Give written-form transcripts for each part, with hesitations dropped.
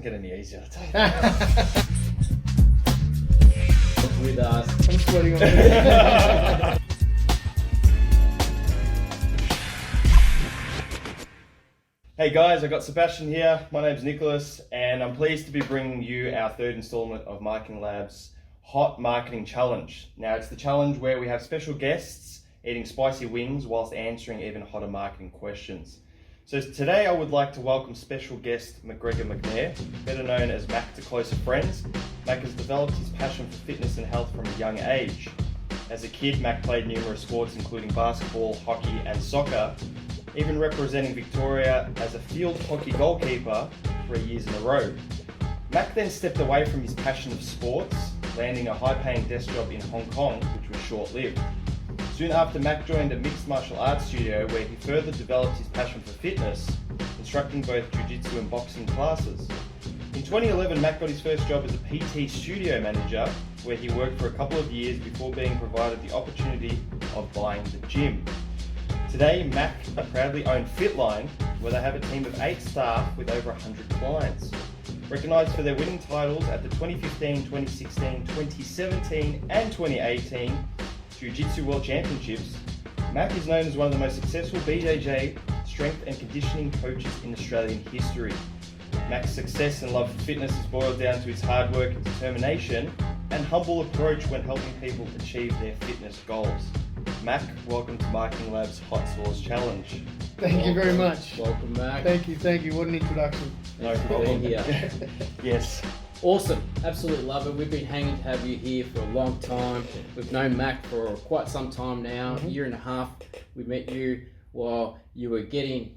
doesn't get any easier, I'll tell you that. With us. I'm sweating on this. Hey guys, I got Sebastian here. My name's Nicholas, and I'm pleased to be bringing you our third installment of Marketing Lab's Hot Marketing Challenge. Now, it's the challenge where we have special guests eating spicy wings whilst answering even hotter marketing questions. So today I would like to welcome special guest McGregor McNair, better known as Mac to closer friends. Mac has developed his passion for fitness and health from a young age. As a kid, Mac played numerous sports including basketball, hockey and soccer, even representing Victoria as a field hockey goalkeeper 3 years in a row. Mac then stepped away from his passion of sports, landing a high-paying desk job in Hong Kong, which was short-lived. Soon after, Mac joined a mixed martial arts studio where he further developed his passion for fitness, instructing both jiu-jitsu and boxing classes. In 2011, Mac got his first job as a PT studio manager, where he worked for a couple of years before being provided the opportunity of buying the gym. Today, Mac proudly own Fitline, where they have a team of 8 staff with over 100 clients. Recognised for their winning titles at the 2015, 2016, 2017 and 2018 Jiu-Jitsu World Championships, Mac is known as one of the most successful BJJ strength and conditioning coaches in Australian history. Mac's success and love for fitness is boiled down to his hard work and determination and humble approach when helping people achieve their fitness goals. Mac, welcome to Marketing Lab's Hotsauce Challenge. Thank you very much. Welcome back. Thank you. What an introduction. No Thanks for problem. being here. Yes. Awesome. Absolutely love it. We've been hanging to have you here for a long time. We've known Mac for quite some time now, a year and a half. We met you while you were getting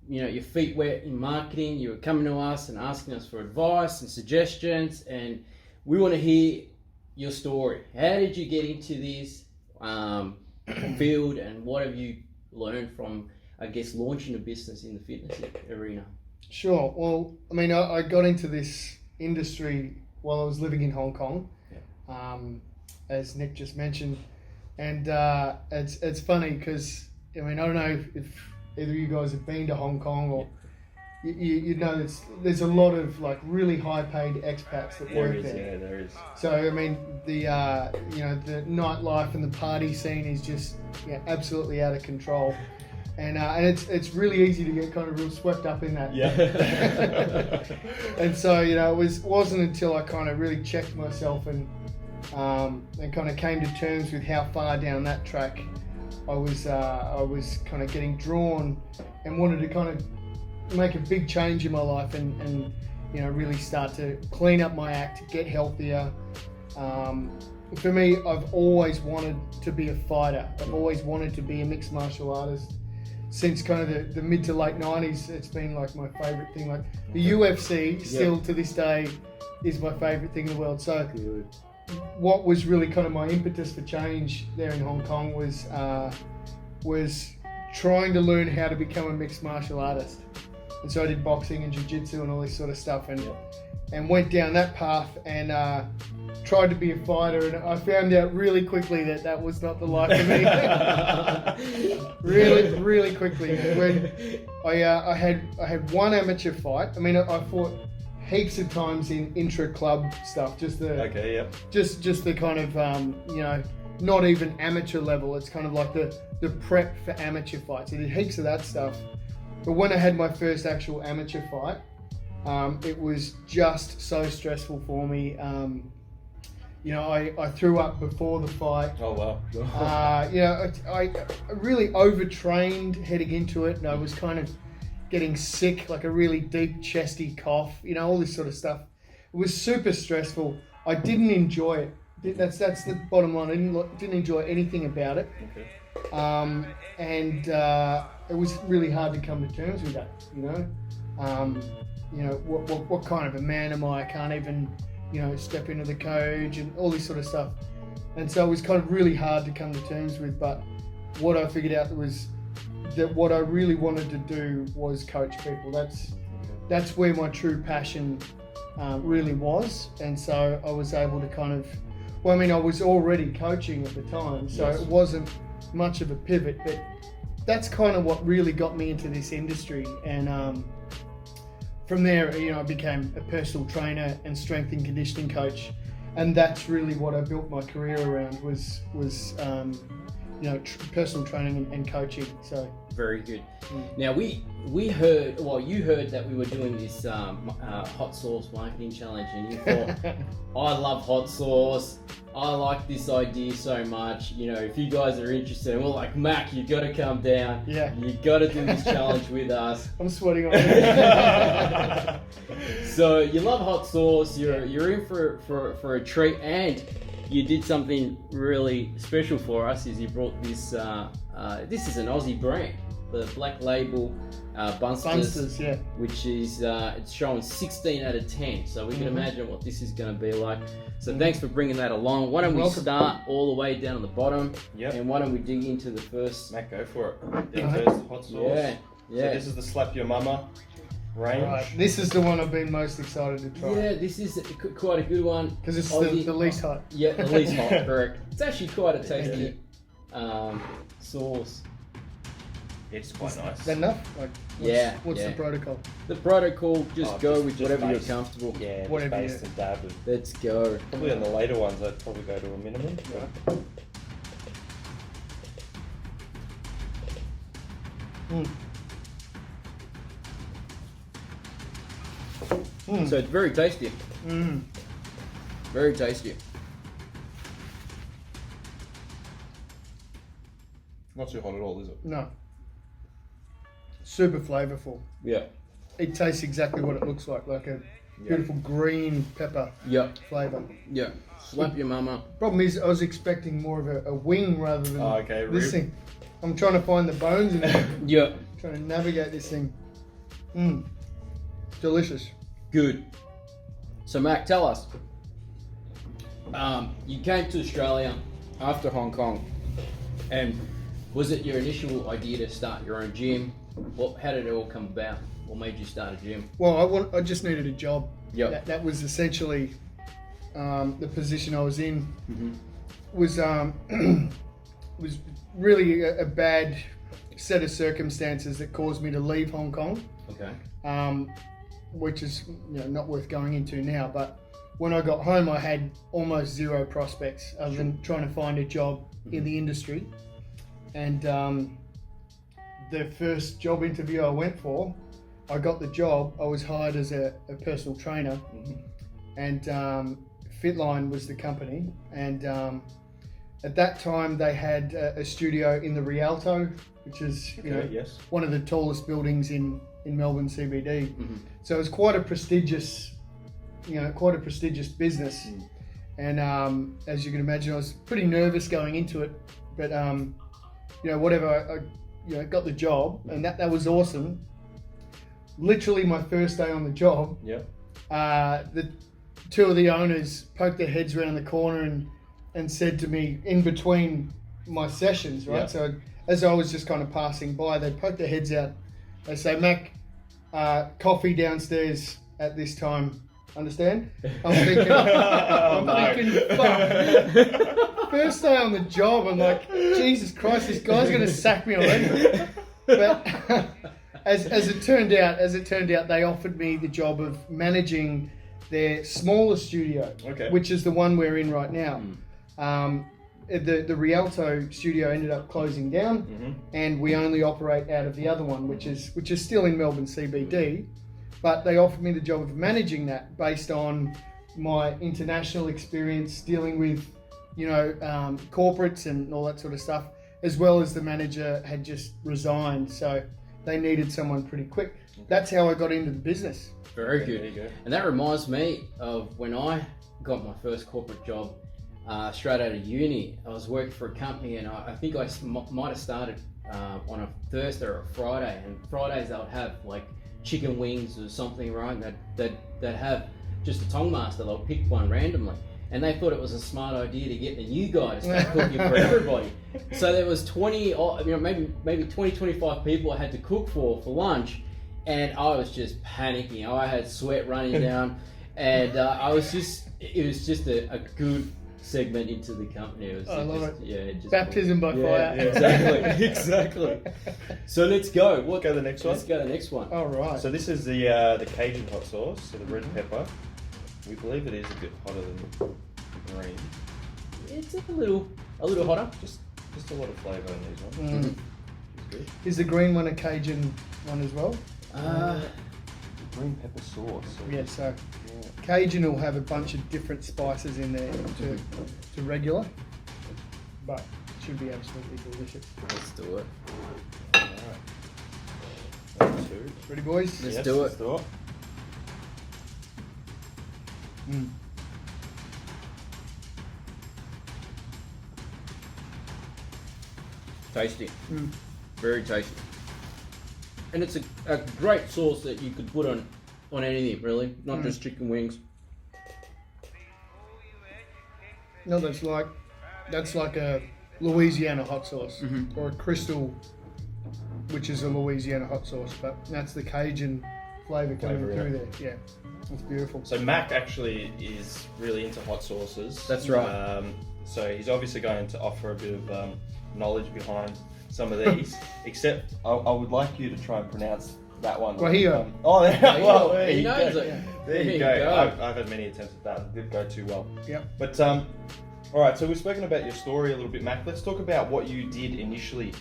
your feet wet in marketing. You were coming to us and asking us for advice and suggestions, and we want to hear your story. How did you get into this field, and what have you learned from, I guess, launching a business in the fitness arena? Sure. Well, I mean, I got into this industry while I was living in Hong Kong, as Nick just mentioned, and it's funny because I mean, I don't know if either of you guys have been to Hong Kong or you know there's a lot of like really high paid expats that work there. Yeah, there is. So I mean the the nightlife and the party scene is just absolutely out of control, and it's really easy to get kind of real swept up in that. Yeah. And so it wasn't until I kind of really checked myself and kind of came to terms with how far down that track I was kind of getting drawn and wanted to kind of make a big change in my life and really start to clean up my act, get healthier. For me, I've always wanted to be a fighter. I've always wanted to be a mixed martial artist. Since kind of the mid to late 90s, it's been like my favorite thing. Like the UFC still to this day is my favorite thing in the world. So what was really kind of my impetus for change there in Hong Kong was trying to learn how to become a mixed martial artist. And so I did boxing and jiu-jitsu and all this sort of stuff and went down that path and tried to be a fighter, and I found out really quickly that was not the life for me. really quickly. When I had one amateur fight. I mean, I fought heaps of times in intra-club stuff, just the just the kind of not even amateur level. It's kind of like the prep for amateur fights. I did heaps of that stuff. But when I had my first actual amateur fight, it was just so stressful for me. I threw up before the fight. Oh wow. I really overtrained heading into it, and I was kind of getting sick, like a really deep chesty cough, all this sort of stuff. It was super stressful. I didn't enjoy it. That's the bottom line. I didn't enjoy anything about it. Okay. And it was really hard to come to terms with that. What kind of a man am I? I can't even step into the cage and all this sort of stuff. And so it was kind of really hard to come to terms with. But what I figured out was that what I really wanted to do was coach people. That's where my true passion really was. And so I was able to kind of, I was already coaching at the time, so it wasn't much of a pivot, but that's kind of what really got me into this industry. And from there, I became a personal trainer and strength and conditioning coach, and that's really what I built my career around was personal training and coaching. So very good. Now we heard, well, you heard that we were doing this hot sauce marketing challenge, and you thought, I love hot sauce. I like this idea so much. If you guys are interested, and we're like, Mac, you got to come down. Yeah. You got to do this challenge with us. I'm sweating already. So you love hot sauce. You're in for a treat, and you did something really special for us. Is you brought this. This is an Aussie brand, the Black Label Bunsters, yeah. which is it's showing 16 out of 10. So we can imagine what this is going to be like. So thanks for bringing that along. Why don't we start all the way down at the bottom? Yep. And why don't we dig into the first? Matt, go for it. The first hot sauce. Yeah. So this is the Slap Your Mama range. Right. This is the one I've been most excited to try. Yeah, this is quite a good one. Because it's the least hot. Yeah, the least hot, correct. It's actually quite a tasty sauce. It's quite nice. Is that enough? What's the protocol? The protocol, just go with just whatever you're base. comfortable. Yeah, Whatever just based and dab. Let's go. Probably on the later ones, I'd probably go to a minimum. So it's very tasty. Very tasty. Not too hot at all, is it? No. Super flavorful. Yeah. It tastes exactly what it looks like a beautiful green pepper flavor. Yeah. Slap your mama. Problem is, I was expecting more of a wing rather than this rib. thing. I'm trying to find the bones in it. Yeah. Trying to navigate this thing. Delicious. Good. So Mac, tell us. You came to Australia after Hong Kong, and was it your initial idea to start your own gym? How did it all come about? What made you start a gym? Well, I just needed a job. Yep. That was essentially the position I was in. Was was really a bad set of circumstances that caused me to leave Hong Kong. Okay. Which is not worth going into now. But when I got home, I had almost zero prospects other than trying to find a job in the industry. And the first job interview I went for, I got the job. I was hired as a personal trainer, and Fitline was the company. And at that time, they had a studio in the Rialto, which is one of the tallest buildings in Melbourne CBD. So it was quite a prestigious, business. And as you can imagine, I was pretty nervous going into it. But whatever, I got the job, and that was awesome. Literally my first day on the job, the two of the owners poked their heads around the corner and said to me in between my sessions, right? So as I was just kind of passing by, they poked their heads out. They say, Mac, coffee downstairs at this time. Understand? I'm thinking, fuck. First day on the job, I'm like, Jesus Christ, this guy's going to sack me already. But as it turned out, they offered me the job of managing their smaller studio, which is the one we're in right now. The Rialto studio ended up closing down, and we only operate out of the other one, which is still in Melbourne CBD. But they offered me the job of managing that based on my international experience dealing with, corporates and all that sort of stuff, as well as the manager had just resigned, so they needed someone pretty quick. That's how I got into the business. Very good. There you go. And that reminds me of when I got my first corporate job. Straight out of uni, I was working for a company, and I think I might have started on a Thursday or a Friday. And Fridays they would have like chicken wings or something, right? They'd have just a tongue master. They'll pick one randomly, and they thought it was a smart idea to get the new guy to start cooking for everybody. So there was 20, maybe 20, 25 people I had to cook for lunch, and I was just panicking. I had sweat running down, and it was just a good segment into the company. I love it. Yeah, just Baptism by fire. Yeah, exactly, exactly. So let's go. Go to the next one. Let's go to the next one. All right. So this is the Cajun hot sauce, so the red pepper. We believe it is a bit hotter than the green. It's a little hotter. Just a lot of flavour in these ones. Mm. Which is good. Is the green one a Cajun one as well? Green pepper sauce. So Yeah, so yeah. Cajun will have a bunch of different spices in there to regular, but it should be absolutely delicious. Let's do it. Alright. Number 2. Ready, boys? Let's do it. Let's do it. Mm. Tasty. Mm. Very tasty. And it's a great sauce that you could put on anything, really, not just chicken wings. No, that's like a Louisiana hot sauce Mhm. or a Crystal, which is a Louisiana hot sauce, but that's the Cajun flavour coming Flavour, through there. Yeah, it's beautiful. So Mac actually is really into hot sauces. That's right. So he's obviously going to offer a bit of knowledge behind some of these. Except I would like you to try and pronounce that one. Guajillo. There He you knows go. it. Yeah. There you go. I've had many attempts at that. It didn't go too well. Yep. But all right. So we've spoken about your story a little bit, Mac. Let's talk about what you did initially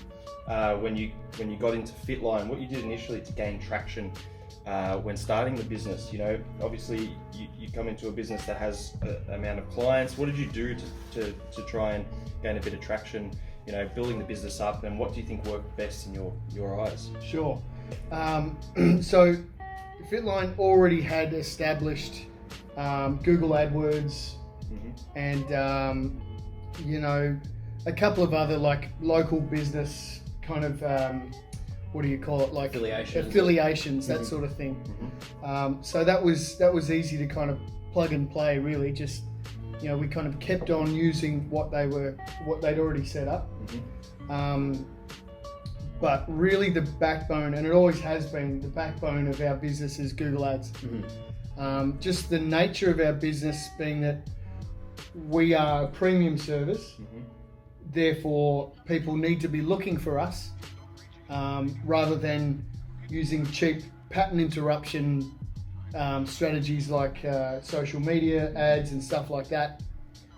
when you got into Fitline. What you did initially to gain traction when starting the business. You know, obviously you come into a business that has an amount of clients. What did you do to try and gain a bit of traction? You know, building the business up, and what do you think worked best in your eyes? Sure. So Fitline already had established Google AdWords and you know, a couple of other like local business kind of what do you call it, like affiliations, that sort of thing. So that was easy to kind of plug and play, really. Just, you know, we kind of kept on using what they'd already set up. But really the backbone, and it always has been, the backbone of our business is Google Ads. Just the nature of our business being that we are a premium service, therefore people need to be looking for us rather than using cheap pattern interruption strategies like social media ads and stuff like that.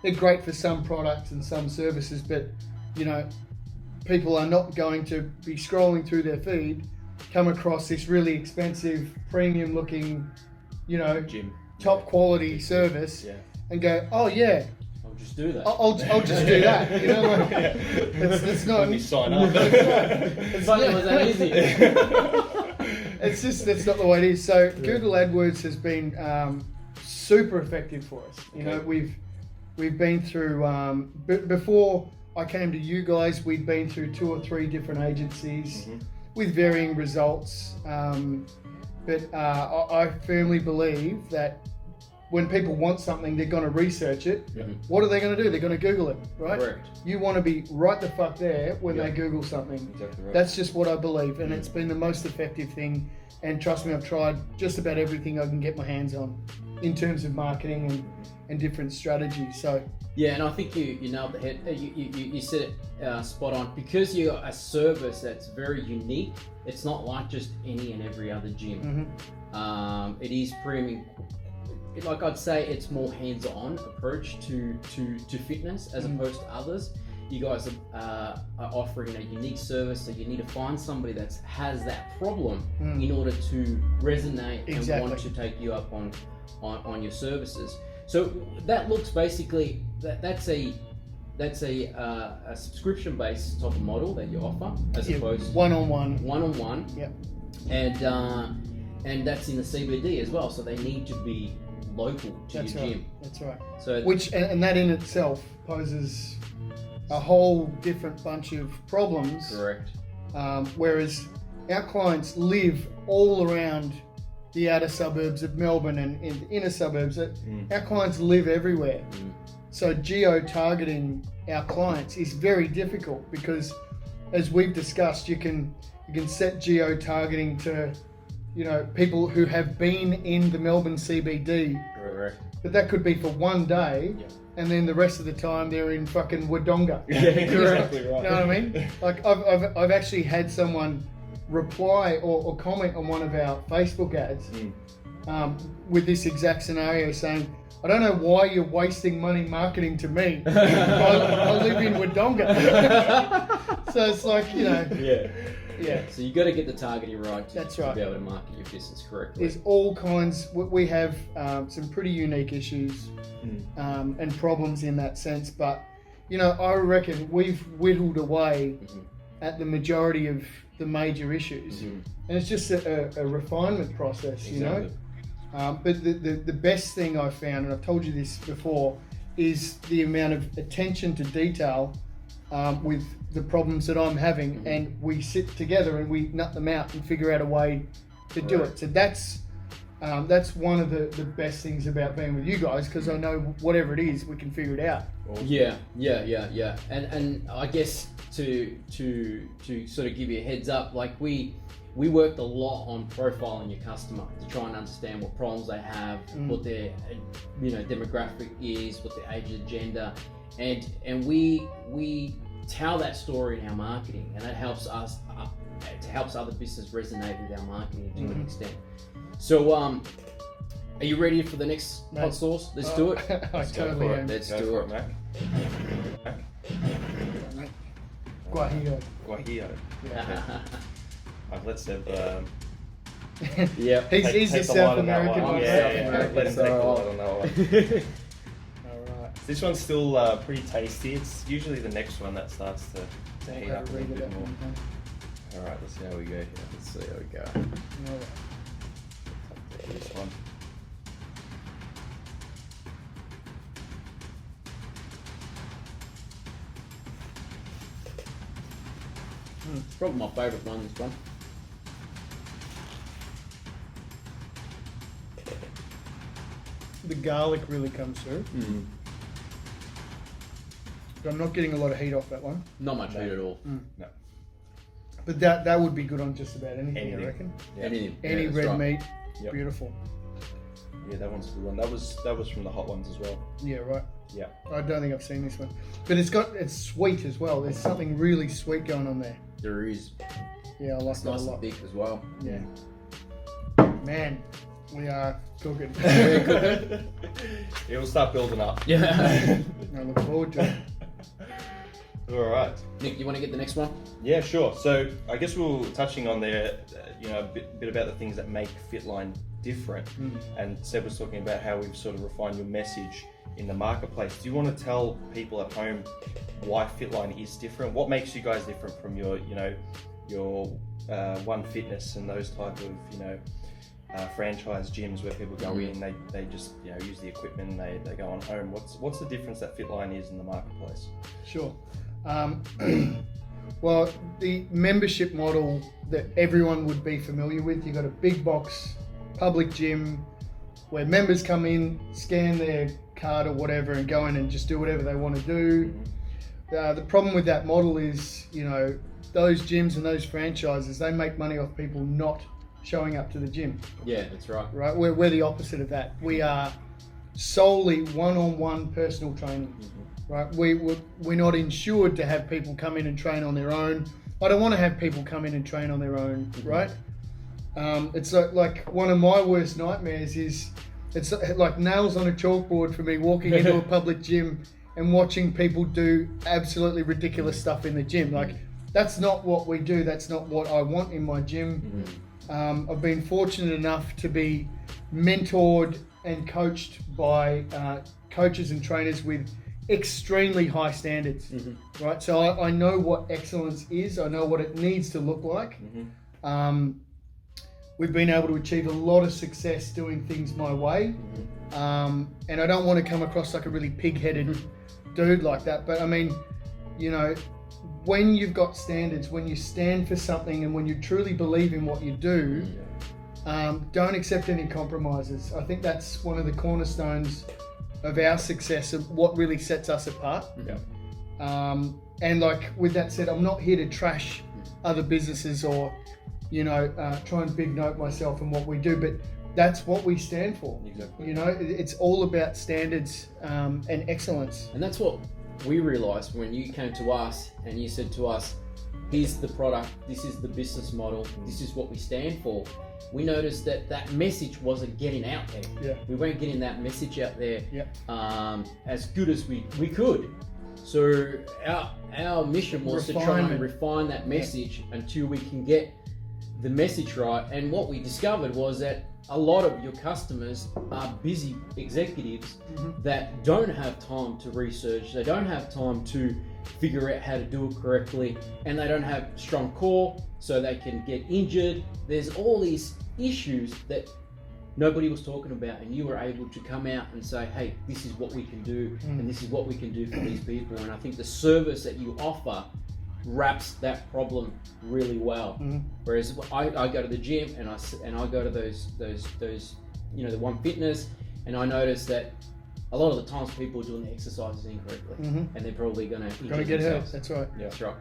They're great for some products and some services, but you know, people are not going to be scrolling through their feed, come across this really expensive, premium looking, you know, Gym. top quality service and go, oh yeah, I'll just do that. I'll just do that. You know, like, it's not. Let me sign up. It's funny, it was that easy. It's just, that's not the way it is. So Google AdWords has been super effective for us. You know, we've been through before I came to you guys, we'd been through 2 or 3 different agencies with varying results. But I firmly believe that when people want something, they're going to research it. What are they going to do? They're going to Google it, right? Correct. You want to be right the fuck there when they Google something. Exactly right. That's just what I believe, and it's been the most effective thing. And trust me, I've tried just about everything I can get my hands on in terms of marketing and different strategies. So Yeah, and I think you nailed the head. You said it spot on. Because you're a service that's very unique, it's not like just any and every other gym. It is premium. Like I'd say, it's more hands-on approach to fitness as opposed to others. You guys are offering a unique service, so you need to find somebody that has that problem in order to resonate and want to take you up on your services. So that looks basically that's a subscription-based type of model that you offer, as opposed to one-on-one. Yep. And that's in the CBD as well. So they need to be local to your gym. That's right. So and that in itself poses a whole different bunch of problems. correct. Whereas our clients live all around the outer suburbs of Melbourne and in the inner suburbs. Our clients live everywhere. So geo-targeting our clients is very difficult because, as we've discussed, you can set geo-targeting to, you know, people who have been in the Melbourne CBD. Correct. But that could be for one day, and then the rest of the time they're in fucking Wodonga. Yeah, exactly right. You know what I mean? Like I've actually had someone reply or comment on one of our Facebook ads with this exact scenario, saying, "I don't know why you're wasting money marketing to me. I live in Wodonga." So it's like, you know. Yeah. So you got to get the targeting right That's to right. be able to market your business correctly. There's all kinds. We have some pretty unique issues and problems in that sense, but you know, I reckon we've whittled away at the majority of the major issues, and it's just a refinement process, you know. But the best thing I've found, and I've told you this before, is the amount of attention to detail with the problems that I'm having, and we sit together and we nut them out and figure out a way to do it. So that's one of the best things about being with you guys, because I know whatever it is, we can figure it out. Yeah. And I guess to sort of give you a heads up, like we worked a lot on profiling your customer to try and understand what problems they have, what their demographic is, what their age and gender, and we tell that story in our marketing, and that helps us it helps other business resonate with our marketing to an extent. So are you ready for the next hot sauce? Let's do it. I totally am. Let's Go do for it. Mac. Guajillo. Guajillo. Let's have. Yep. He's a take the South light on that American one. one. Yeah, South American. let him take the light on that one. All right. This one's still pretty tasty. It's usually the next one that starts to heat up a little bit more. Alright, let's see how we go here. Let's see how we go. All right. Take this one. It's probably my favourite one, this one. The garlic really comes through. But I'm not getting a lot of heat off that one. Not much heat at all. No. But that would be good on just about anything, Anything. I reckon. Yeah. Anything. Any that's red right. meat, Yep. beautiful. Yeah, that one's a good one. That was from the hot ones as well. Yeah, right. Yeah. I don't think I've seen this one. But it's sweet as well. There's something really sweet going on there. There is. Yeah, I like It's that a nice and lot. thick as well. Yeah. Man, we are cooking. It will start building up. Yeah. I look forward to it. Alright. Nick, you want to get the next one? Yeah, sure. So I guess we were touching on there, a bit about the things that make Fitline different. And Seb was talking about how we've sort of refined your message in the marketplace. Do you want to tell people at home why Fitline is different? What makes you guys different from your One Fitness and those type of, franchise gyms where people go in, they just use the equipment and they go on home? What's the difference that Fitline is in the marketplace? Sure. Well, the membership model that everyone would be familiar with, you've got a big box public gym where members come in, scan their card or whatever, and go in and just do whatever they want to do. The problem with that model is, those gyms and those franchises, they make money off people not showing up to the gym. Yeah, that's right. Right? We're the opposite of that. We are solely one-on-one personal training. Right? We're not insured to have people come in and train on their own. I don't want to have people come in and train on their own, right? It's like one of my worst nightmares is, it's like nails on a chalkboard for me walking into a public gym and watching people do absolutely ridiculous stuff in the gym. Like, that's not what we do. That's not what I want in my gym. I've been fortunate enough to be mentored and coached by coaches and trainers with extremely high standards, right? So I know what excellence is. I know what it needs to look like. We've been able to achieve a lot of success doing things my way. And I don't want to come across like a really pig-headed dude like that. But I mean, when you've got standards, when you stand for something and when you truly believe in what you do, don't accept any compromises. I think that's one of the cornerstones of our success, of what really sets us apart. And like, with that said, I'm not here to trash other businesses or try and big note myself and what we do, but that's what we stand for. Exactly. You know, it's all about standards and excellence. And that's what we realized when you came to us and you said to us, here's the product, this is the business model, this is what we stand for. We noticed that that message wasn't getting out there. Yeah. We weren't getting that message out there Yeah. as good as we could. So our mission was to try and refine that message until we can get the message right. And what we discovered was that a lot of your customers are busy executives that don't have time to research, they don't have time to figure out how to do it correctly, and they don't have strong core, so they can get injured. There's all these issues that nobody was talking about, and you were able to come out and say, hey, this is what we can do, and this is what we can do for these people. And I think the service that you offer wraps that problem really well. Whereas I go to the gym and I go to those you know, the One Fitness, and I notice that a lot of the times people are doing the exercises incorrectly, and they're probably going to Get hurt. themselves. That's right. Yeah. That's right.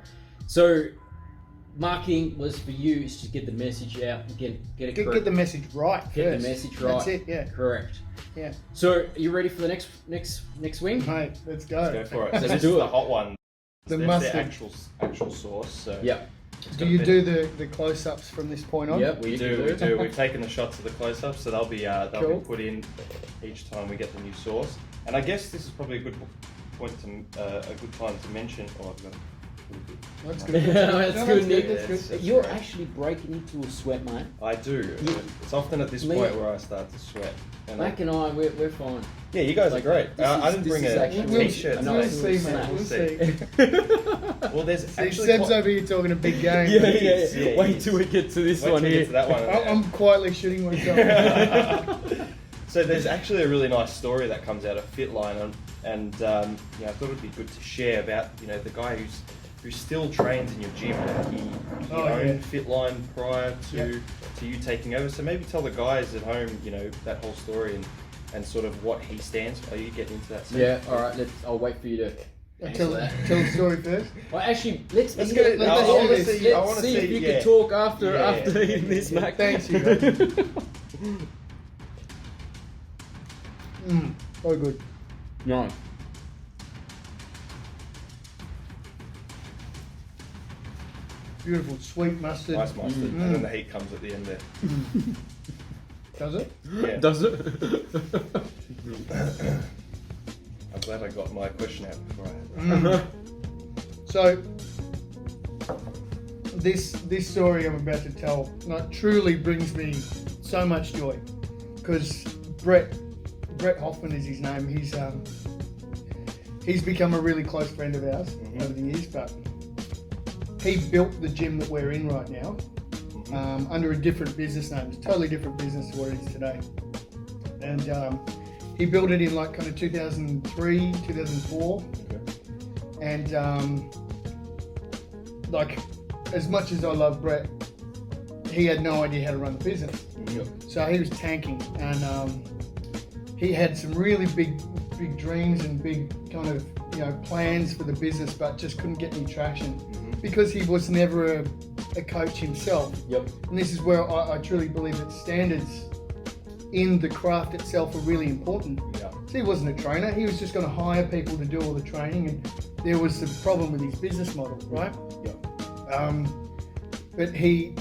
So marketing was for you is to get the message out and get it correct. Get the message right. Get first. the message right. That's it. Yeah. Correct. Yeah. So are you ready for the next wing? Mate, let's go. Let's go for it. So Let's this do is it. the hot one. The That's mustard. the actual sauce. So Yeah. it's Do got a you bit- do the close-ups from this point on? Yep. We do. We've taken the shots of the close-ups, so they'll be Cool. put in each time we get the new sauce. And I guess this is probably a good point to a good time to mention. Oh, I've got a little bit. That's good. That's No, good, Nick. That's good. You're actually breaking into a sweat, mate. I do. It's often at this Me- point where I start to sweat. And Mac and I, we're fine. yeah, you guys Like, are great. this I is- didn't this bring is a actually- t-shirt. I know, We'll it's see, snap. mate. We'll see. Well, there's actually Seb's quite- over here talking a big game. Yeah, Wait yes. till we get to this Wait one till we here. get to that one. I'm quietly shitting myself. So there's actually a really nice story that comes out of Fitline, and you know, I thought it'd be good to share about, you know, the guy who still trains in your gym. He owned Fitline prior to you taking over. So maybe tell the guys at home, you know, that whole story and sort of what he stands for. Are you getting into that? Yeah. All right. I'll wait for you to answer Tell that. the story first. Well, actually, let's Let's hear go- it. I Let's wanna hear this. see- I Let's wanna see if see, you yeah. can talk after Yeah. eating this, Mac. Thanks, you guys. Oh, good. No. Beautiful, sweet mustard. Nice mustard, and then the heat comes at the end there. Does it? Yeah. Does it? I'm glad I got my question out before I had that. So, this story I'm about to tell truly brings me so much joy, because Brett Hoffman is his name. He's become a really close friend of ours over the years, but he built the gym that we're in right now under a different business name. It's a totally different business to what it is today. And he built it in like kind of 2003, 2004. Okay. And like, as much as I love Brett, he had no idea how to run the business. So he was tanking, and he had some really big dreams and big kind of, you know, plans for the business, but just couldn't get any traction because he was never a coach himself. Yep. And this is where I truly believe that standards in the craft itself are really important. Yeah. So he wasn't a trainer. He was just going to hire people to do all the training, and there was the problem with his business model, right? Yeah. But he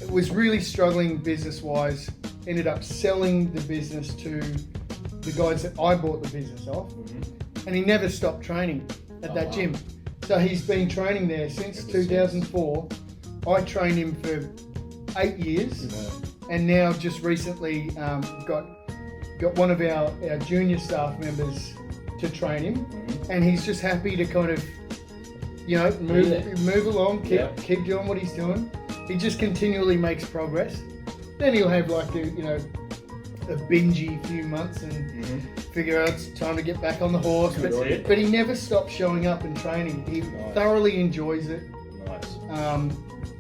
was really struggling business-wise. Ended up selling the business to the guys that I bought the business off, and he never stopped training at that gym. So he's been training there since 2004. I trained him for 8 years, and now just recently got one of our junior staff members to train him, and he's just happy to kind of, you know, move along, keep doing what he's doing. He just continually makes progress. Then he'll have like a bingy few months and figure out it's time to get back on the horse. But he never stops showing up and training. He thoroughly enjoys it. Nice.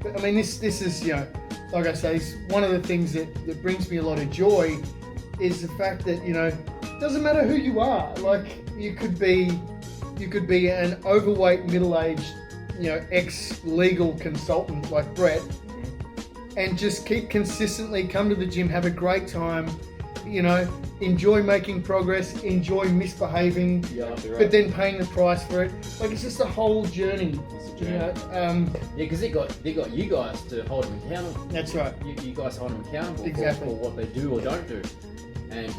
But I mean, this is, you know, like I say, one of the things that brings me a lot of joy is the fact that, you know, it doesn't matter who you are. Like, you could be an overweight, middle-aged, you know, ex-legal consultant like Brett, and just keep consistently, come to the gym, have a great time, you know, enjoy making progress, enjoy misbehaving, but then paying the price for it. Like, it's just a whole journey. You know, yeah, because they got you guys to hold them accountable. That's right. You guys hold them accountable Exactly. for what they do or don't do, and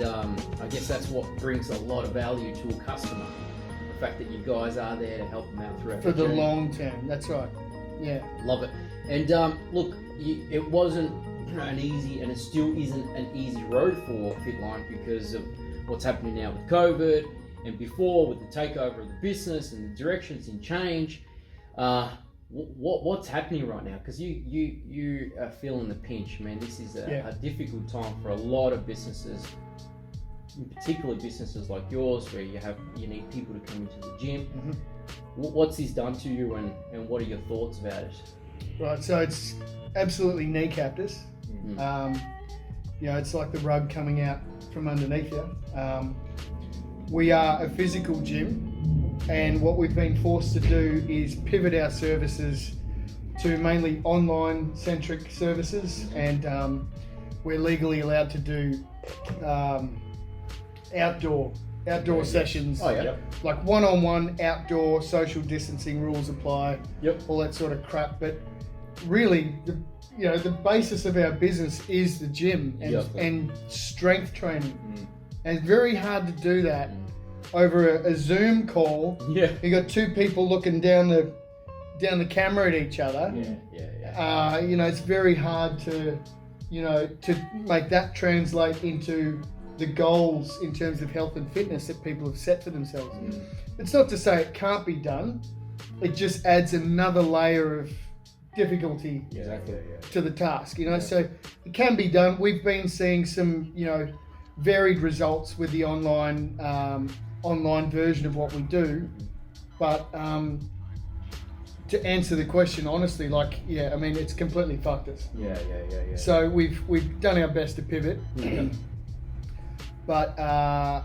I guess that's what brings a lot of value to a customer. The fact that you guys are there to help them out throughout For the journey. long term. That's right. Yeah. Love it. And look, it wasn't an easy, and it still isn't an easy road for Fitline because of what's happening now with COVID, and before with the takeover of the business and the directions in change. What's happening right now? Because you are feeling the pinch, man. This is a difficult time for a lot of businesses, in particular businesses like yours, where you need people to come into the gym. Mm-hmm. What's this done to you, and what are your thoughts about it? Right. So it's absolutely kneecapped us. Mm-hmm. You know, it's like the rug coming out from underneath you. We are a physical gym, and what we've been forced to do is pivot our services to mainly online-centric services, and we're legally allowed to do outdoor sessions. Oh yeah. Like one-on-one outdoor social distancing rules apply. Yep. All that sort of crap, but really the basis of our business is the gym and strength training. And it's very hard to do that over a Zoom call. Yeah. You got two people looking down the camera at each other. Yeah. You know, it's very hard to make that translate into the goals in terms of health and fitness that people have set for themselves. It's not to say it can't be done. It just adds another layer of difficulty to the task. You know, so it can be done. We've been seeing some, varied results with the online version of what we do, but to answer the question honestly, it's completely fucked us. Yeah. So we've done our best to pivot, but like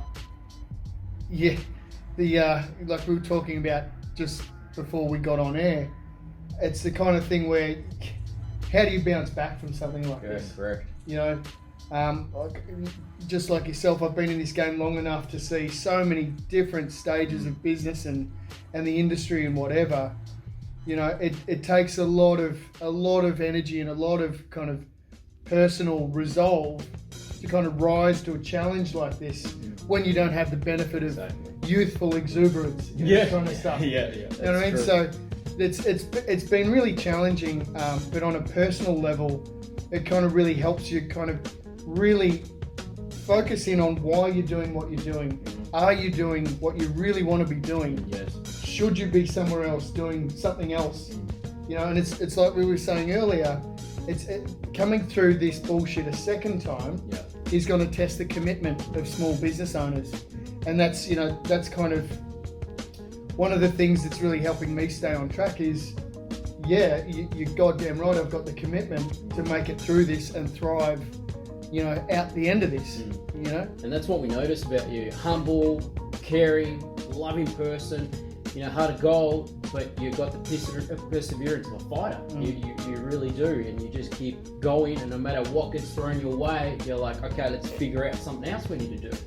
we were talking about just before we got on air, it's the kind of thing where how do you bounce back from something like this? Correct. You know, just like yourself, I've been in this game long enough to see so many different stages of business and the industry and whatever. You know, it takes a lot of energy and a lot of kind of personal resolve to kind of rise to a challenge like this when you don't have the benefit of youthful exuberance, kind of stuff. Yeah. You know what I mean? True. So it's been really challenging, but on a personal level, it kind of really helps you kind of really focus in on why you're doing what you're doing. Are you doing what you really want to be doing? Yes. Should you be somewhere else doing something else? You know, and it's like we were saying earlier, coming through this bullshit a second time is going to test the commitment of small business owners. And that's kind of one of the things that's really helping me stay on track is, you're goddamn right, I've got the commitment to make it through this and thrive, out the end of this, And that's what we notice about you. Humble, caring, loving person, heart of gold, but you've got the perseverance of a fighter. You really do, and you just keep going, and no matter what gets thrown your way, you're like, okay, let's figure out something else we need to do.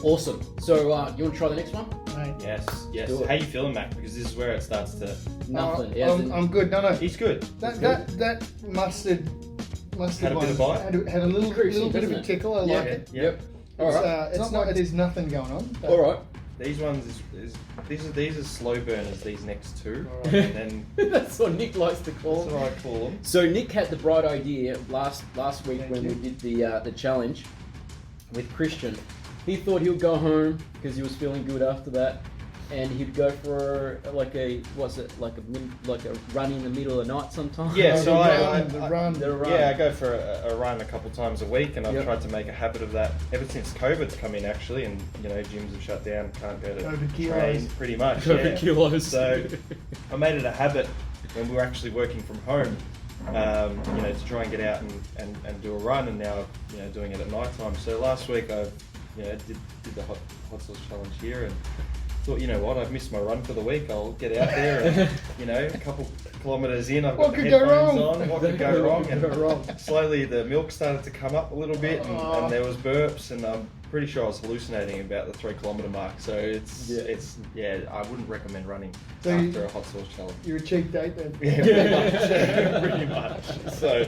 Awesome. So, you want to try the next one? Right. Yes. Do it. How you feeling, Mac? Because this is where it starts to. Nothing. I'm good. No. He's good. That mustard Had a one bit of bite? had a little Cruising, bit of doesn't a it? tickle. I like it. Yep. All right. It's not. There's nothing going on. But All right. These ones these are slow burners. These next two, All right. and then That's what Nick likes to call that's them. what I call them. So Nick had the bright idea last week Thank when you. we did the challenge with Christian. He thought he would go home because he was feeling good after that, and he'd go for a run in the middle of the night sometime. Yeah, The so run. The I go for a run a couple times a week, and I've tried to make a habit of that ever since COVID's come in, actually, and gyms have shut down, can't go to COVID kilos. train pretty much. COVID kilos. So I made it a habit when we were actually working from home, to try and get out and do a run, and now doing it at night time. So last week I did the Hotsauce challenge here, and thought, you know what, I've missed my run for the week. I'll get out there and, you know, a couple kilometres in, I've got What the could go headphones wrong? on. What could go wrong? What could go wrong? And slowly the milk started to come up a little bit, and there was burps, and I'm pretty sure I was hallucinating about the 3 kilometre mark. So it's I wouldn't recommend running So after a hot sauce challenge. You're a cheap date then. Yeah, pretty much. So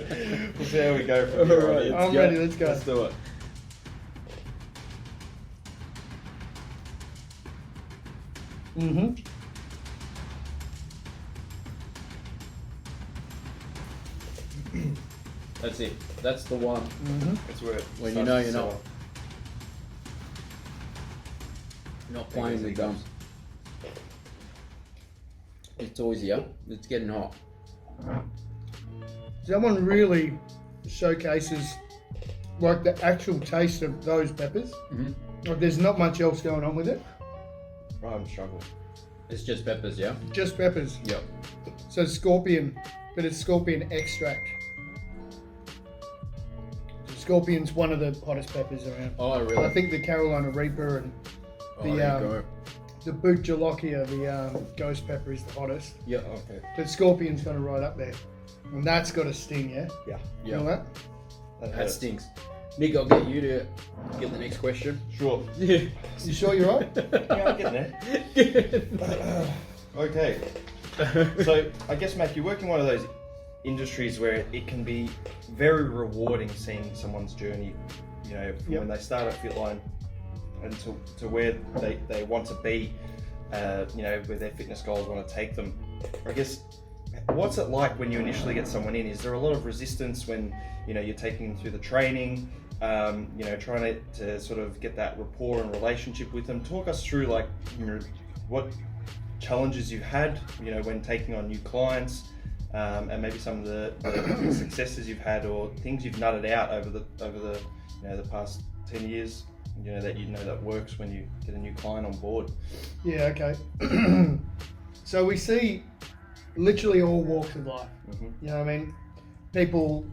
we'll see how we go from here on in. I'm ready, let's go. Let's do it. Mm-hmm. That's it. That's the one. Mm-hmm. That's where it When you starts know to you're not settle. not playing with gums. It's always here. It's getting hot. That one really showcases like the actual taste of those peppers. Mm-hmm. Like there's not much else going on with it. I'm struggling. It's just peppers, yeah. Just peppers. Yep. So scorpion, but it's scorpion extract. Scorpion's one of the hottest peppers around. Oh, really? I think the Carolina Reaper and the Boot Jalokia, the ghost pepper is the hottest. Yeah. Okay. But scorpion's kind of right up there. And that's got a sting, yeah? Yeah. You know that? That That hurts. stinks. Nick, I'll get you to get the next question. Sure. Yeah. You sure you're right? Yeah, I'm getting there. Okay. So I guess, Matt, you work in one of those industries where it can be very rewarding seeing someone's journey, you know, from Yep. when they start at Fitline and to where they want to be, you know, where their fitness goals want to take them. I guess, what's it like when you initially get someone in? Is there a lot of resistance when, you know, you're taking them through the training, you know, trying to sort of get that rapport and relationship with them? Talk us through, like, you know, what challenges you've had, you know, when taking on new clients, and maybe some of the successes you've had or things you've nutted out over the you know, the past 10 years, you know, that works when you get a new client on board. Yeah, okay. So we see literally all walks of life. Mm-hmm. You know what I mean? People,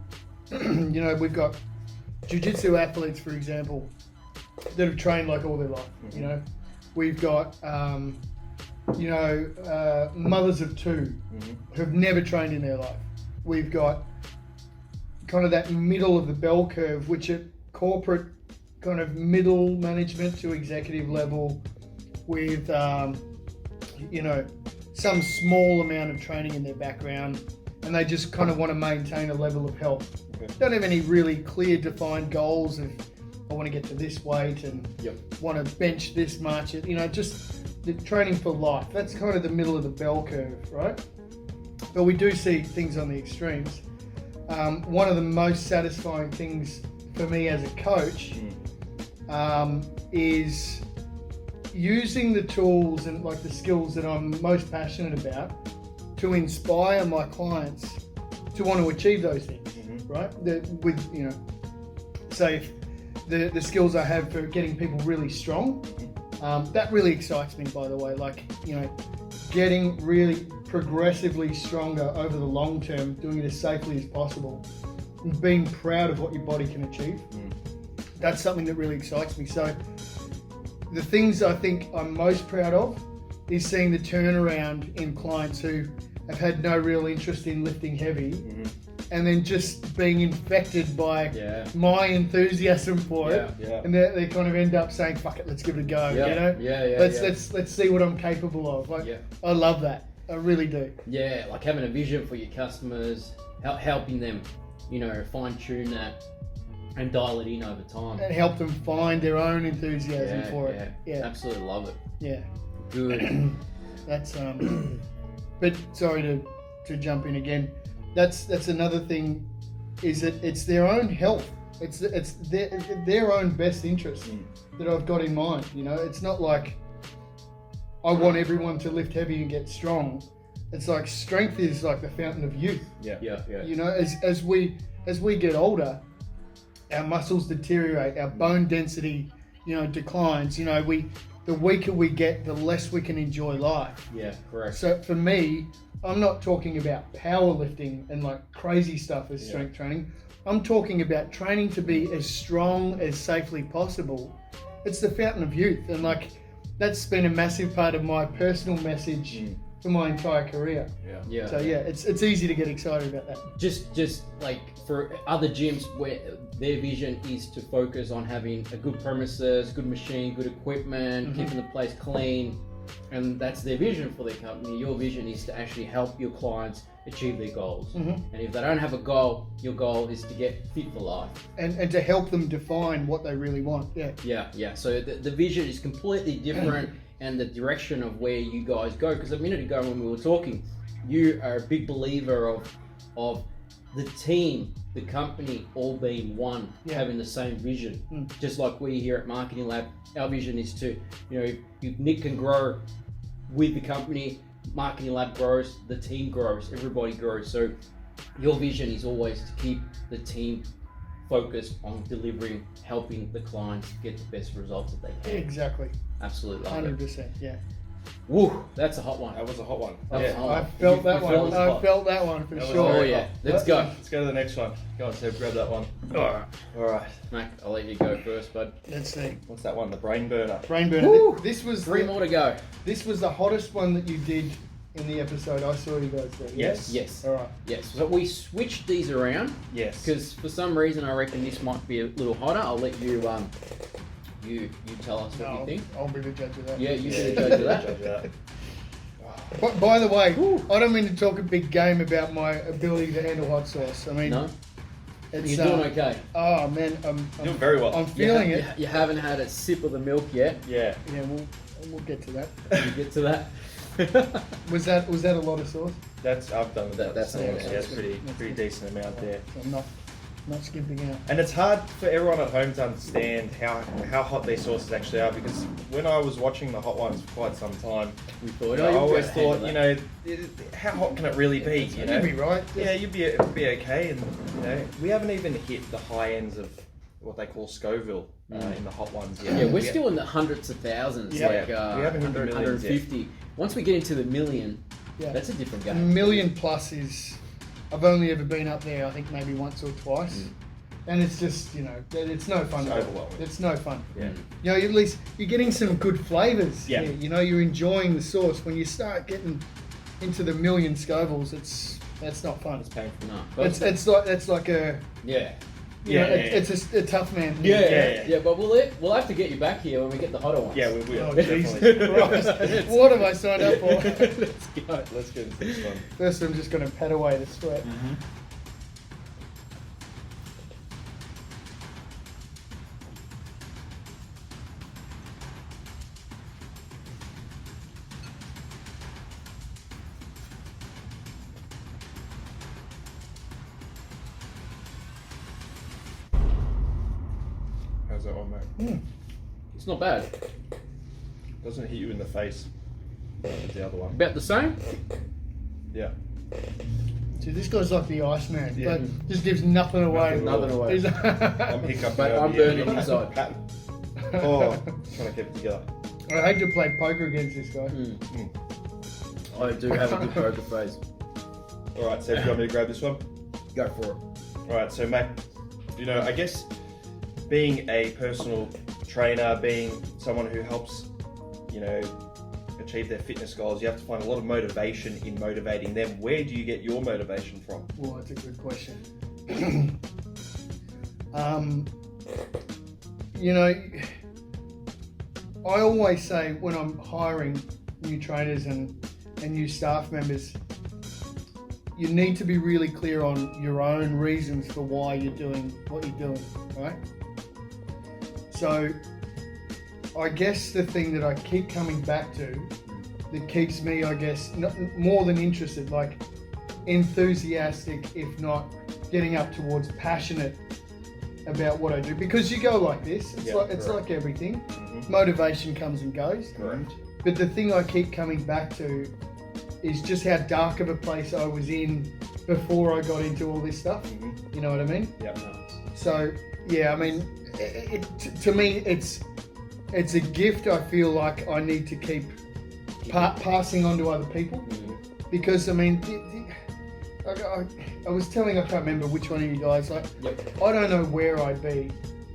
you know, we've got jiu-jitsu athletes, for example, that have trained like all their life, Mm-hmm. you know. We've got, you know, mothers of 2 Mm-hmm. who've never trained in their life. We've got kind of that middle of the bell curve, which at corporate kind of middle management to executive level with, you know, some small amount of training in their background, and they just kind of want to maintain a level of health. Okay. Don't have any really clear defined goals of, I want to get to this weight and Yep. want to bench this much, you know, just the training for life. That's kind of the middle of the bell curve, right? But we do see things on the extremes. One of the most satisfying things for me as a coach is using the tools and like the skills that I'm most passionate about to inspire my clients to want to achieve those things, right? With, you know, say if the skills I have for getting people really strong, that really excites me, by the way. Like, you know, getting really progressively stronger over the long term, doing it as safely as possible, and being proud of what your body can achieve. That's something that really excites me. So the things I think I'm most proud of is seeing the turnaround in clients who have had no real interest in lifting heavy, and then just being infected by my enthusiasm for it, and they kind of end up saying, "Fuck it, let's give it a go." You know, let's see what I'm capable of. Like, I love that. I really do. Yeah, like having a vision for your customers, helping them, you know, fine tune that and dial it in over time. And help them find their own enthusiasm for it. Yeah, Absolutely love it. yeah. Good. That's but sorry to jump in again. That's another thing, is that it's their own health. It's their own best interest that I've got in mind. You know, it's not like I want everyone to lift heavy and get strong. It's like strength is like the fountain of youth. Yeah. You know, as we get older, our muscles deteriorate, our bone density, you know, declines. You know, the weaker we get, the less we can enjoy life. Yeah, correct. So for me, I'm not talking about powerlifting and like crazy stuff as strength training. I'm talking about training to be as strong as safely possible. It's the fountain of youth, and like that's been a massive part of my personal message for my entire career. Yeah. So yeah, it's easy to get excited about that. Just like for other gyms where their vision is to focus on having a good premises, good machine, good equipment, keeping the place clean, and that's their vision for their company. Your vision is to actually help your clients achieve their goals. And if they don't have a goal, your goal is to get fit for life. And to help them define what they really want. Yeah. So the vision is completely different, and the direction of where you guys go. Because a minute ago when we were talking, you are a big believer of the team, the company, all being one, having the same vision. Just like we here at Marketing Lab, our vision is to, if Nick can grow with the company, Marketing Lab grows, the team grows, everybody grows. So your vision is always to keep the team focused on delivering, helping the clients get the best results that they can. Exactly. Absolutely love it. 100%. Yeah. Woo, that's a hot one. That was a hot one. That was a hot I one. felt that You one. felt it? I felt that one for That was sure. Oh yeah, let's go. Let's go to the next one. Go on, Seb, grab that one. All right. Mac, I'll let you go first, bud. Let's see. What's that one? The brain burner. Brain burner. Woo! This was Three more to go. This was the hottest one that you did in the episode. I saw you guys do. Yes. All right. Yes. So we switched these around Yes. because for some reason I reckon this might be a little hotter. I'll let you you tell us what you think. I'll be the judge of that. Yeah, you be the judge of that. Judge that. But by the way, I don't mean to talk a big game about my ability to handle hot sauce. I mean, No, it's you're doing okay. Oh man, I'm Doing very well. I'm feeling you, it. You haven't had a sip of the milk yet. Yeah. Yeah, we'll get to that. You get to that. Was that a lot of sauce? I've done That's that's a lot of that's sauce. pretty decent amount there. So I'm not skimping out. And it's hard for everyone at home to understand how hot these sauces actually are, because when I was watching the hot ones for quite some time, We thought, I you'll always be able to thought, handle how hot can it really be? You know, You'd be right. yeah, you'd be okay, and we haven't even hit the high ends of what they call Scoville in the hot ones yet. Yeah, we're still in the hundreds of thousands, Yeah. like We haven't hit the 100, millions yet. 150. Once we get into the million, Yeah. that's a different A game. million plus is. I've only ever been up there. I think maybe once or twice. And it's just, it's no fun. It's at all. overwhelming. It's no fun. Yeah. At least you're getting some good flavors. Yeah. here. You're enjoying the sauce. When you start getting into the million Scovilles, that's not fun. It's painful. No, but It's like a yeah. it's a tough man thing. Yeah, but we'll have to get you back here when we get the hotter ones. Yeah, we will. Oh, Definitely. Jesus Christ. What have I signed up for? Let's go. Let's get into this one. First, I'm just going to pat away the sweat. How's that one, mate? It's not bad. Doesn't hit you in the face. Like the other one. About the same. Yeah. See, this guy's like the Iceman. Yeah. But just gives nothing away. Nothing away. He's- I'm hiccuping. But over I'm here. burning inside. Oh, trying to keep it together. I hate to play poker against this guy. I do have a good poker face. All right, so do you want me to grab this one? Go for it. All right, so Mac, I guess being a personal trainer, being someone who helps, achieve their fitness goals, you have to find a lot of motivation in motivating them. Where do you get your motivation from? Well, that's a good question. I always say when I'm hiring new trainers and new staff members, you need to be really clear on your own reasons for why you're doing what you're doing, right? So I guess the thing that I keep coming back to that keeps me, I guess, more than interested, like enthusiastic, if not getting up towards passionate about what I do, because you go like this. It's like everything. Motivation comes and goes. Correct. But the thing I keep coming back to is just how dark of a place I was in before I got into all this stuff. You know what I mean? Yeah. So yeah, I mean, to me, it's a gift. I feel like I need to keep passing on to other people, because I mean, I was telling, I can't remember which one of you guys, like, I don't know where I'd be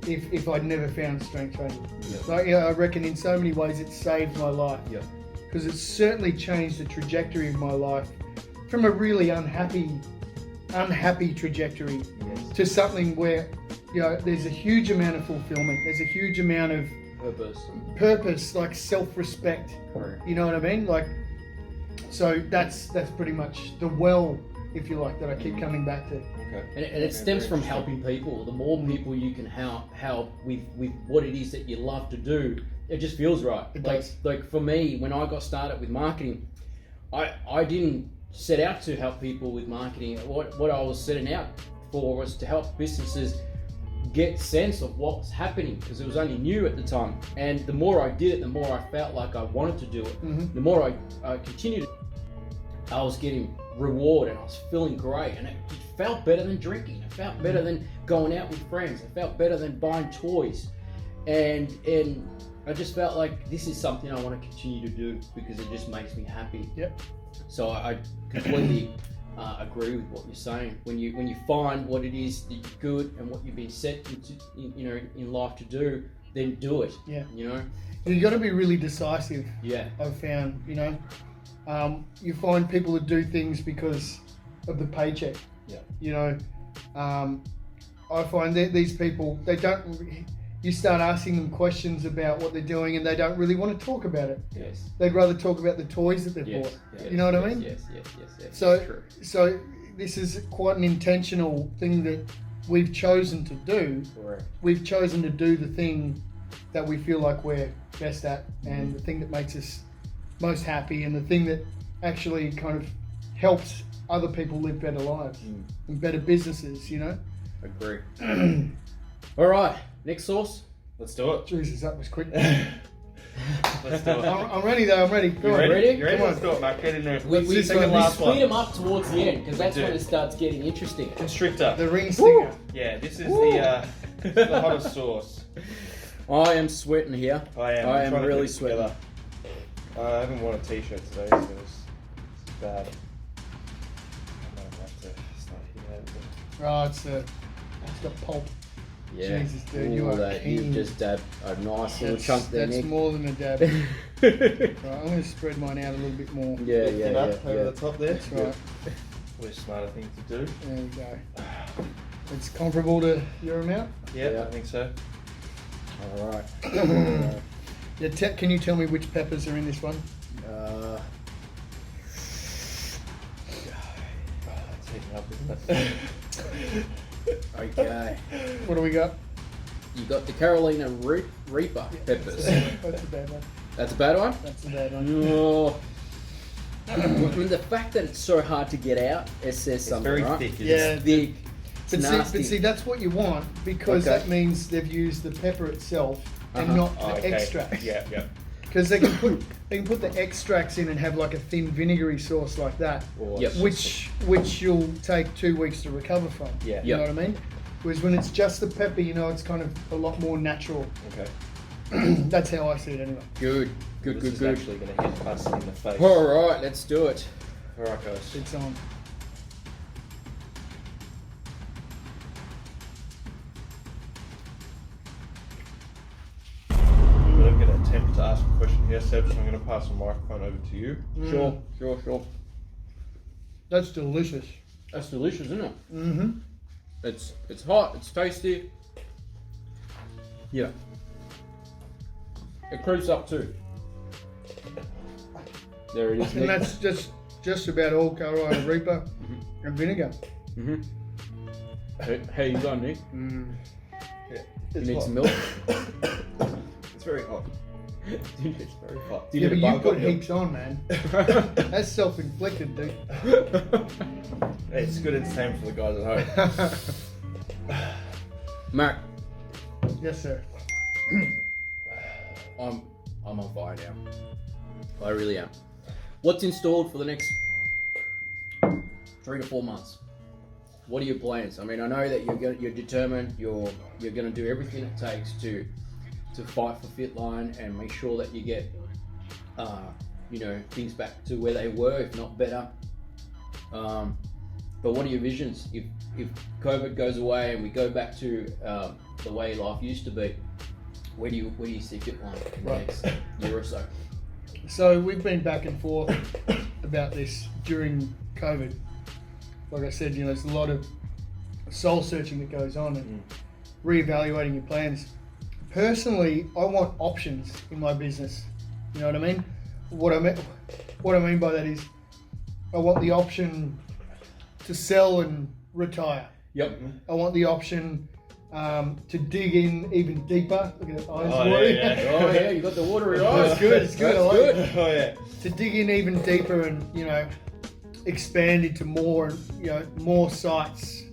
if I'd never found strength training. Yeah. Like, yeah, I reckon in so many ways it saved my life. Yeah. Because it's certainly changed the trajectory of my life from a really unhappy trajectory Yes. to something where, you know, there's a huge amount of fulfillment. There's a huge amount of purpose, like self-respect. Correct. You know what I mean? Like, so that's pretty much the well, if you like, that I keep coming back to. Okay. And it stems from helping people. The more people you can help with what it is that you love to do, it just feels right. It like does. like for me, when I got started with marketing, I didn't set out to help people with marketing. What I was setting out for was to help businesses get sense of what's happening, because it was only new at the time. And the more I did it, the more I felt like I wanted to do it. Mm-hmm. The more I continued, I was getting reward and I was feeling great, and it felt better than drinking. It felt better than going out with friends. It felt better than buying toys, and I just felt like this is something I want to continue to do because it just makes me happy. Yep. So I completely agree with what you're saying. When you find what it is that you're good and what you've been set into, in life to do, then do it. Yeah. You know. You got to be really decisive. Yeah. I've found, you know, you find people that do things because of the paycheck. Yeah. You know, I find that these people, they don't. You start asking them questions about what they're doing, and they don't really want to talk about it. Yes. They'd rather talk about the toys that they've Yes. bought. Yes. You know what I mean? Yes. So, True. so this is quite an intentional thing that we've chosen to do. Correct. We've chosen to do the thing that we feel like we're best at, and the thing that makes us most happy, and the thing that actually kind of helps other people live better lives and better businesses, you know? Agree. All right. Next source. Let's do it. Jesus, that was quick. Let's do it. I'm ready though, I'm ready. Go You on. ready? Ready? You ready? Come on. Let's do it, Mac. Get in there. We Second last speed one. them up towards the end, because that's do. when it starts getting interesting. Constrictor. The ring stinger. Yeah, this is Woo. the hottest sauce. I am sweating here. I am. I I'm am trying to really keep it together. sweating. I haven't worn a t-shirt today, so it's bad. I might have to start here. Oh, it's got pulp. Yeah. Jesus, dude, you are that. keen. You've just dabbed a nice little chunk there, That's Nick. more than a dab. Right, I'm going to spread mine out a little bit more. Yeah, Lift it up over yeah. the top there. That's right. Always a smarter thing to do. There we go. It's comparable to your amount? Yeah, Yeah. I think so. All right. Yeah, can you tell me which peppers are in this one? That's heating up, isn't it? Okay. What do we got? You got the Carolina Reaper peppers. That's a bad one. That's a bad one? That's a bad one. Oh. I mean, the fact that it's so hard to get out, it says It's something, very right? thick, isn't Yeah. It's thick. It's But nasty. see, that's what you want, because Okay. that means they've used the pepper itself and Uh-huh. not Oh, the okay. extract. Yeah, yeah. Because they can put the extracts in and have like a thin vinegary sauce like that, Or Yep. which you'll take 2 weeks to recover from. Yeah. You know what I mean? Whereas when it's just the pepper, you know, it's kind of a lot more natural. Okay. That's how I see it anyway. Good. This is actually going to hit us in the face. All right, let's do it. All right, guys. It's on. I'm going to attempt to ask a question here, Seb, so I'm going to pass the microphone over to you. Sure. That's delicious. That's delicious, isn't it? Mm-hmm. It's hot. It's tasty. Yeah. It creeps up too. There it is. And that's just about all Carolina Reaper and vinegar. Mm-hmm. How you going, Nick? Mm. Yeah. You It's need hot. some milk? It's very hot. Dude, It's very hot. do Yeah, need but a you bug put on heaps on, man. That's self-inflicted, dude. Hey, it's good entertainment for the guys at home. Mark, Yes, sir. I'm on fire now. I really am. What's installed for the next 3 to 4 months? What are your plans? I mean, I know that you're determined. You're going to do everything it takes to fight for Fitline and make sure that you get things back to where they were, if not better. But what are your visions if COVID goes away and we go back to the way life used to be. Where do you see Fitline in the next year or so? So we've been back and forth about this during COVID. Like I said, there's a lot of soul searching that goes on and reevaluating your plans. Personally, I want options in my business. You know what I mean? What I mean by that is, I want the option to sell and retire. Yep. I want the option to dig in even deeper. Look at the eyes. Oh yeah, you got the watery eyes. It's good. It's good. I like it. Oh yeah. To dig in even deeper and expand into more sites.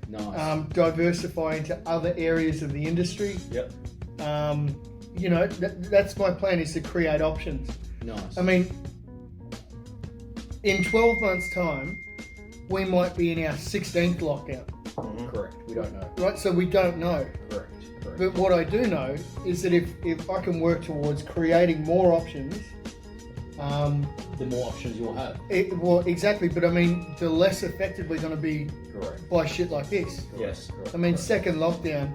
Nice. Diversify into other areas of the industry. Yep. That's my plan, is to create options. Nice. I mean, in 12 months' time, we might be in our 16th lockdown. Correct. We don't know. Right, so we don't know. Correct. But what I do know is that if I can work towards creating more options, The more options you'll have. well, exactly. But I mean, the less affected we're going to be Correct. by shit like this. Yes. Correct. I mean, second lockdown,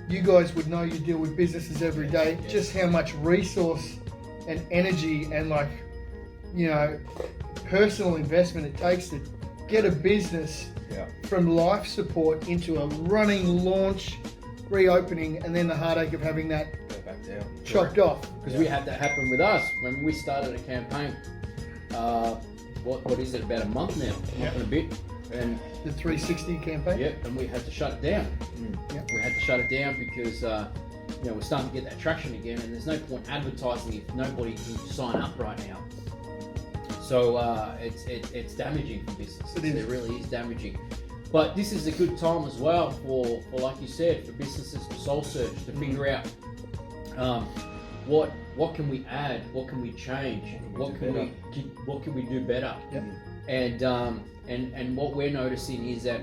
you guys would know, you deal with businesses every day, just how much resource and energy and personal investment it takes to get a business from life support into a running launch, reopening, and then the heartache of having that Go back down. chopped off. Because we had that happen with us when we started a campaign. What is it? About a month now, a month and a bit, and The 360 campaign. and we had to shut it down. Yeah. We had to shut it down because we're starting to get that traction again, and there's no point advertising if nobody can sign up right now. So it's damaging for businesses. It is. It really is damaging. But this is a good time as well for like you said, for businesses to soul search, to figure out what can we add, what can we change, what can we do better. Yep. And what we're noticing is that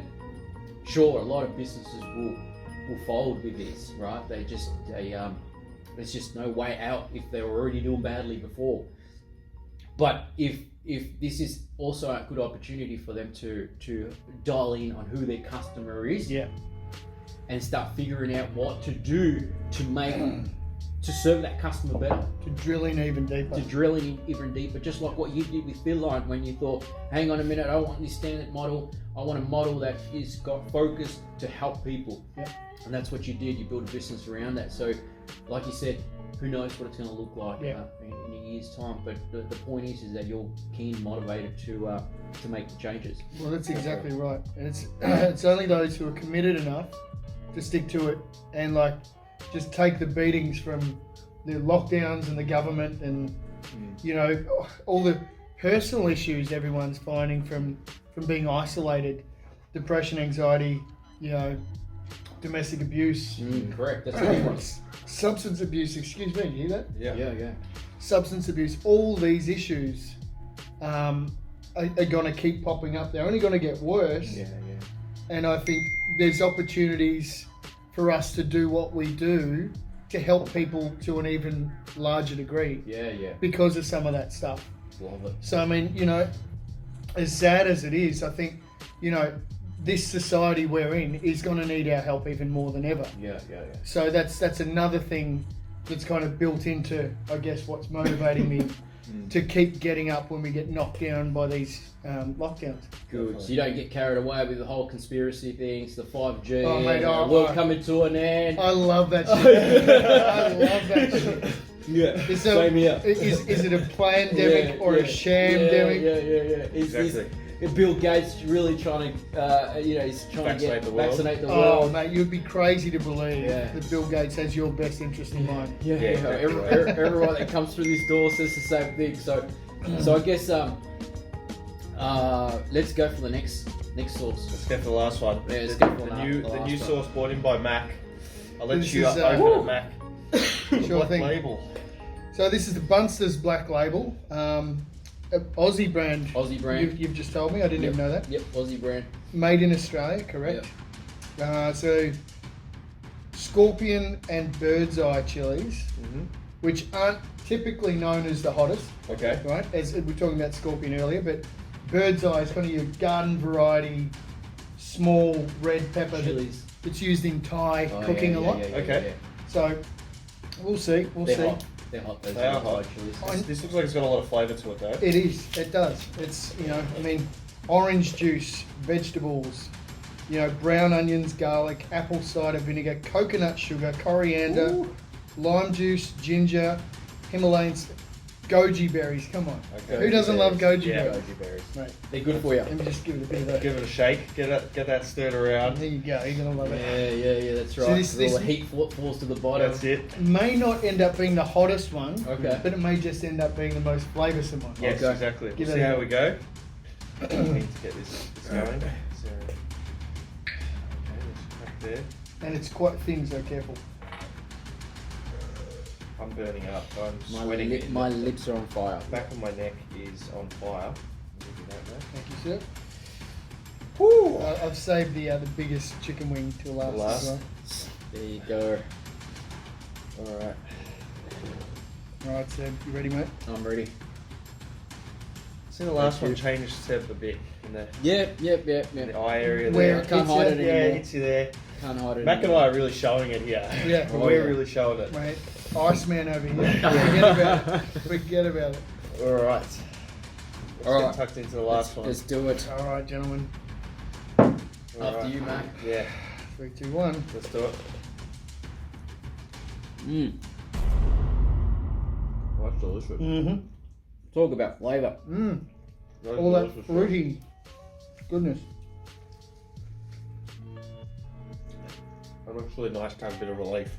sure, a lot of businesses will fold with this, right? There's just no way out if they were already doing badly before. But if this is also a good opportunity for them to dial in on who their customer is, and start figuring out what to do to serve that customer better, To drill in even deeper. to drill in even deeper, just like what you did with Fitline when you thought, hang on a minute, I don't want this standard model, I want a model that is got focus to help people. Yep. And that's what you did, you built a business around that. So like you said, who knows what it's going to look like in a year's time, but the point is that you're keen, motivated to make the changes. Well, that's exactly right. And it's only those who are committed enough to stick to it and just take the beatings from the lockdowns and the government and all the personal issues everyone's finding from being isolated, depression, anxiety, domestic abuse, Correct, that's a big one. substance abuse. Excuse me, do you hear that? Yeah. Substance abuse. All these issues are going to keep popping up. They're only going to get worse. And I think there's opportunities for us to do what we do to help people to an even larger degree. Because of some of that stuff. Love it. So I mean, as sad as it is, I think, this society we're in is going to need our help even more than ever. Yeah. So that's another thing that's kind of built into, I guess, what's motivating me to keep getting up when we get knocked down by these lockdowns. Good. So you don't get carried away with the whole conspiracy things, the 5G, Oh, mate, world coming to an end. I love that shit. I love that shit. Yeah. Same here. Is it a pandemic or a shamdemic? Yeah. Exactly. Bill Gates really trying to, he's trying Vaccinate to the world. vaccinate the Oh, world. mate, you'd be crazy to believe Yeah. that Bill Gates has your best interest in mind. Yeah. Everyone that comes through this door says the same thing. So I guess let's go for the next source. Let's go for the last one. Yeah, let's go for the the new last source brought in by Mac. I'll let This you is, open it, Mac. Sure Black thing. label. So this is the Bunster's Black Label, Aussie brand. Aussie brand. You've just told me, I didn't even know that. Yep, Aussie brand. Made in Australia, correct? So scorpion and bird's eye chilies, which aren't typically known as the hottest, Okay. right? As we were talking about scorpion earlier, but bird's eye is kind of your garden variety, small red pepper. Chilies. It's used in Thai cooking a lot. Okay. So we'll see. They're hot. They're hot. Those They are Thai hot. chilies. This looks like it's got a lot of flavour to it though. It is. It does. It's, I mean, orange juice, vegetables, brown onions, garlic, apple cider vinegar, coconut sugar, coriander, lime juice, ginger, Himalayan goji berries. Come on. Okay. Who doesn't love goji Yeah. berries? Goji berries. Right. They're good for you. Let me just give it a bit of a... Give it a shake. Get that stirred around. There you go. You're going to love it. Yeah, that's right. this- All the heat falls to the bottom. That's it. May not end up being the hottest one, Okay. but it may just end up being the most flavoursome one. Yes, Okay. exactly. Give We'll it see a- how we go. I need to get this going. So, okay, let's crack there. And it's quite thin, so careful. I'm burning up. I'm My, sweating. my lips are on fire. Back of my neck is on fire. Look at that, mate. Thank you, sir. Woo! I've saved the biggest chicken wing till last. Last. As well. There you go. Alright. All right, Seb, you ready, mate? I'm ready. See the last Thank one changed Seb a bit in the Yep. eye area Where there. it Can't hits hide you? it Yeah, anymore. hits you there. Can't hide it Mac and anymore. I are really showing it here. Yeah. Oh, We're yeah. really showing it. Mate, Iceman over here. Forget about it. Forget about it. Alright. Let's Alright. get tucked into the last one. Let's do it. All right, gentlemen. After Alright. you, Mac. Yeah, 3, 2, 1. let's do it. Oh, that's delicious. Mm-hmm. Talk about flavour. Very All that delicious. fruity goodness. It's actually nice to have a bit of relief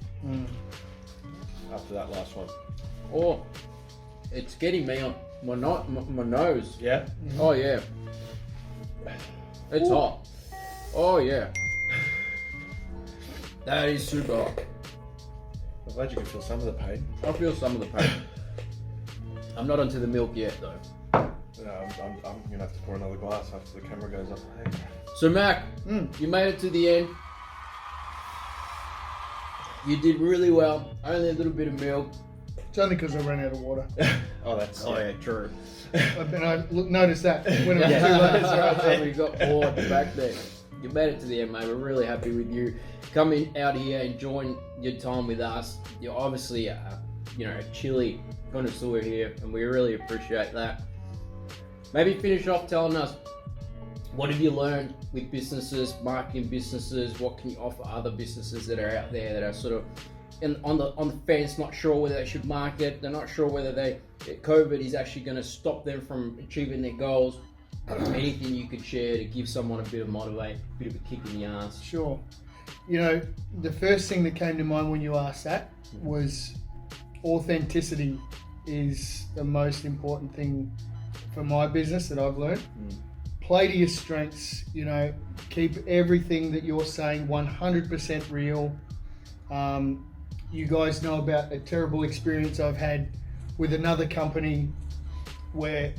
after that last one. Oh, it's getting me on my nose. Yeah? Oh yeah. It's hot. Oh yeah. That is super hot. I'm glad you can feel some of the pain. I feel some of the pain. I'm not onto the milk yet though. No, I'm gonna have to pour another glass after the camera goes off. So Mac, you made it to the end. You did really well. Only a little bit of milk. It's only because I ran out of water. Oh, that's True. Noticed that when it was Yeah, too late. that's right. We got bored back there. You made it to the end, mate. We're really happy with you coming out here, enjoying your time with us. You're obviously a chili connoisseur here, and we really appreciate that. Maybe finish off telling us, what have you learned with businesses, marketing businesses? What can you offer other businesses that are out there that are sort of on the fence, not sure whether they should market? They're not sure whether COVID is actually going to stop them from achieving their goals. Anything you could share to give someone a bit of motivate, a bit of a kick in the ass? Sure. The first thing that came to mind when you asked that was authenticity is the most important thing for my business that I've learned. Play to your strengths, keep everything that you're saying 100% real. You guys know about a terrible experience I've had with another company where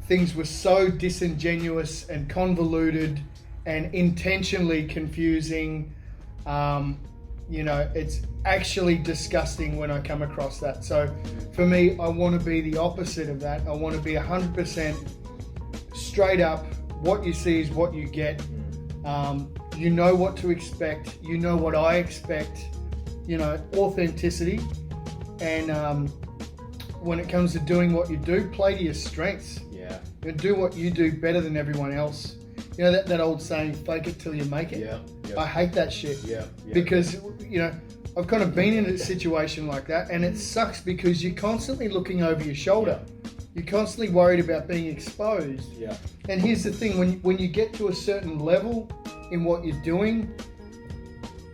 things were so disingenuous and convoluted and intentionally confusing. It's actually disgusting when I come across that. So for me, I want to be the opposite of that. I want to be 100% straight up. What you see is what you get. You know what to expect. You know what I expect. Authenticity. And when it comes to doing what you do, play to your strengths. Yeah. Do what you do better than everyone else. That old saying, fake it till you make it. Yeah. I hate that shit. Yeah. Because, I've kind of been in a situation like that, and it sucks because you're constantly looking over your shoulder. You're constantly worried about being exposed. Yeah. And here's the thing, when you get to a certain level in what you're doing,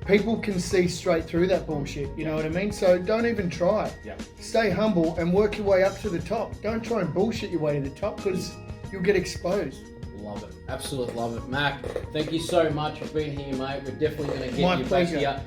people can see straight through that bullshit, you know what I mean? So don't even try. Yeah. Stay humble and work your way up to the top. Don't try and bullshit your way to the top because you'll get exposed. Love it. Absolutely love it. Mac, thank you so much for being here, mate. We're definitely going to get My you pleasure. back here.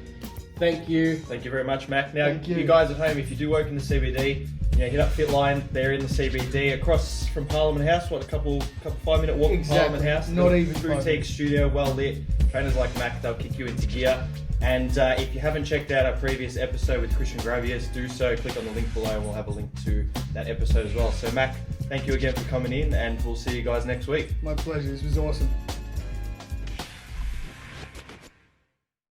Thank you. Thank you very much, Mac. Now, Thank you. you guys at home, if you do work in the CBD, hit up Fitline. They're in the CBD, across from Parliament House. What, a couple 5-minute walk from Parliament House. Not even boutique studio, well lit. Trainers like Mac, they'll kick you into gear. And if you haven't checked out our previous episode with Christian Gravius, do so. Click on the link below, and we'll have a link to that episode as well. So, Mac, thank you again for coming in, and we'll see you guys next week. My pleasure. This was awesome.